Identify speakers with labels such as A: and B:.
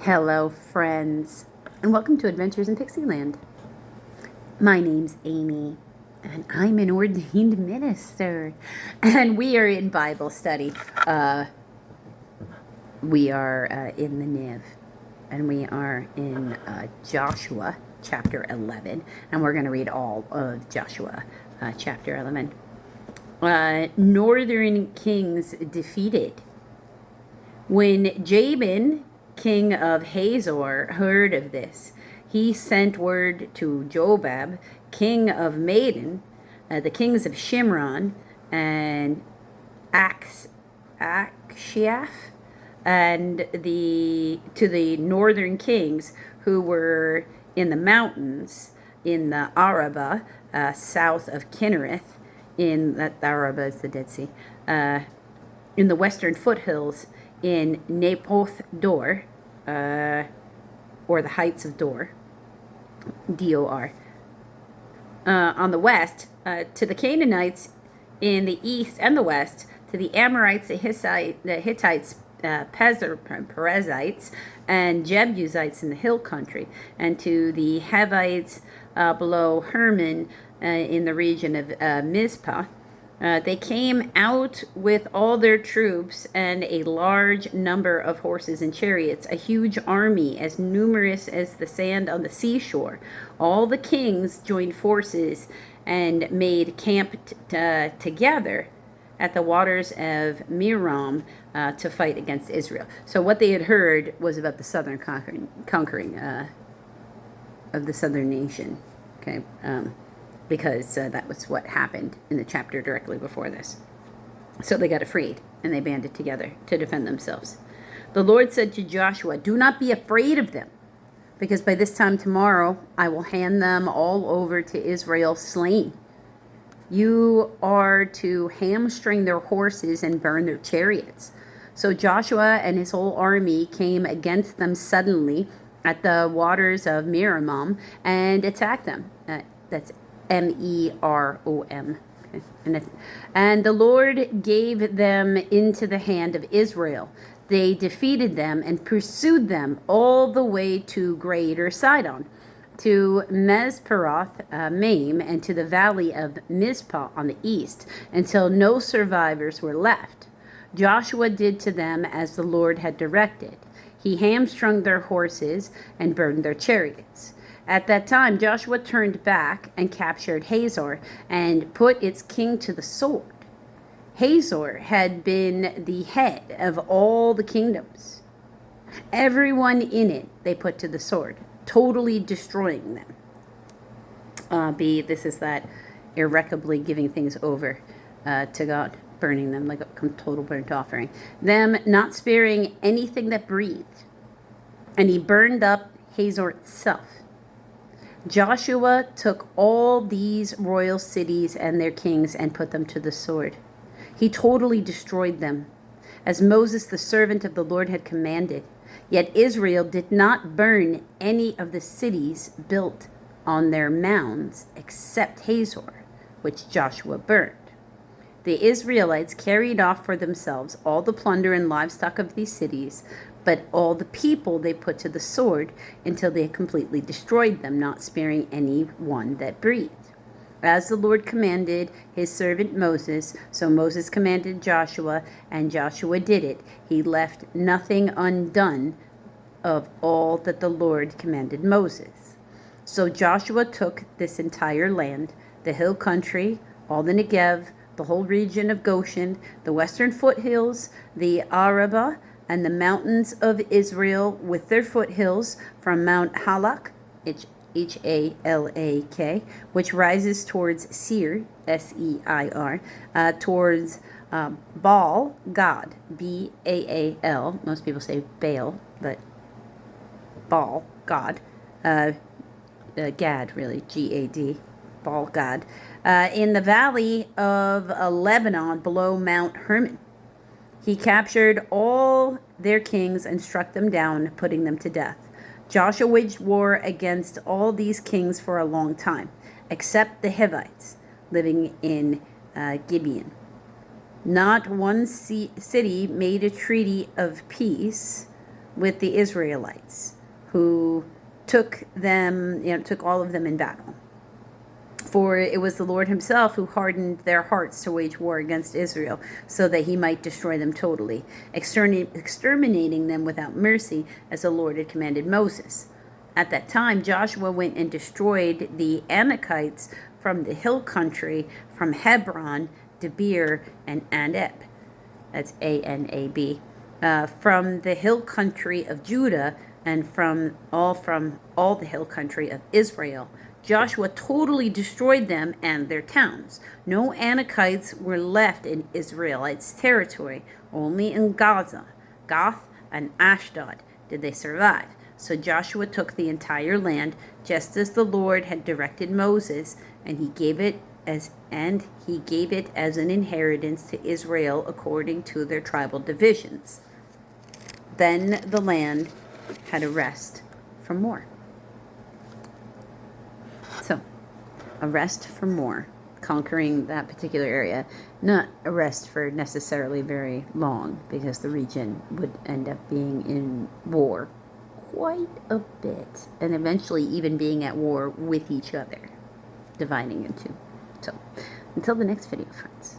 A: Hello, friends, and welcome to Adventures in Pixieland. My name's Amy, and I'm an ordained minister, and we are in Bible study. We are in the NIV, and we are in Joshua chapter 11, and we're going to read all of Joshua chapter 11. Northern kings defeated. When Jabin, king of Hazor, heard of this, he sent word to Jobab, king of Madon, the kings of Shimron and Akshiaph, and to the northern kings who were in the mountains in the Arabah, south of Kinnereth, in that Arabah is the Dead Sea, in the western foothills, in Napoth Dor, or the Heights of Dor, D-O-R. On the west, to the Canaanites in the east and the west, to the Amorites, the Hittites, Perizzites, and Jebusites in the hill country, and to the Hivites below Hermon in the region of Mizpah. They came out with all their troops and a large number of horses and chariots, a huge army as numerous as the sand on the seashore. All the kings joined forces and made camp together at the waters of Merom to fight against Israel. So what they had heard was about the southern conquering of the southern nation. Okay. Because that was what happened in the chapter directly before this. So they got afraid, and they banded together to defend themselves. The Lord said to Joshua, "Do not be afraid of them, because by this time tomorrow I will hand them all over to Israel slain. You are to hamstring their horses and burn their chariots." So Joshua and his whole army came against them suddenly at the waters of Merom and attacked them. That's Merom. Okay. And the Lord gave them into the hand of Israel. They defeated them and pursued them all the way to Greater Sidon, to Mesperoth Maim, and to the valley of Mizpah on the east, until no survivors were left. Joshua did to them as the Lord had directed. He hamstrung their horses and burned their chariots. At that time, Joshua turned back and captured Hazor and put its king to the sword. Hazor had been the head of all the kingdoms. Everyone in it they put to the sword, totally destroying them. This is that irrecoverably giving things over to God, burning them like a total burnt offering. Them not sparing anything that breathed. And he burned up Hazor itself. Joshua took all these royal cities and their kings and put them to the sword. He totally destroyed them, as Moses, the servant of the Lord, had commanded. Yet Israel did not burn any of the cities built on their mounds except Hazor, which Joshua burned. The Israelites carried off for themselves all the plunder and livestock of these cities, but all the people they put to the sword until they had completely destroyed them, not sparing any one that breathed. As the Lord commanded his servant Moses, so Moses commanded Joshua, and Joshua did it. He left nothing undone of all that the Lord commanded Moses. So Joshua took this entire land, the hill country, all the Negev, the whole region of Goshen, the western foothills, the Arabah, and the mountains of Israel with their foothills from Mount Halak, Halak, which rises towards Seir, Seir, towards Baal, God, Baal. Most people say Baal, but Baal, God. Gad, really, Gad, Baal, God. In the valley of Lebanon below Mount Hermon. He captured all their kings and struck them down, putting them to death. Joshua waged war against all these kings for a long time, except the Hivites living in Gibeon. Not one city made a treaty of peace with the Israelites, who took all of them in battle. For it was the Lord himself who hardened their hearts to wage war against Israel, so that he might destroy them totally, exterminating them without mercy, as the Lord had commanded Moses. At that time, Joshua went and destroyed the Anakites from the hill country, from Hebron, Debir, and Anab. That's Anab. From the hill country of Judah, and from all the hill country of Israel. Joshua totally destroyed them and their towns. No Anakites were left in Israelites' territory. Only in Gaza, Gath, and Ashdod did they survive. So Joshua took the entire land, just as the Lord had directed Moses, and he gave it as an inheritance to Israel according to their tribal divisions. Then the land had a rest from war. So, a rest from war, conquering that particular area, not a rest for necessarily very long, because the region would end up being in war quite a bit, and eventually even being at war with each other, dividing into. So, until the next video, friends.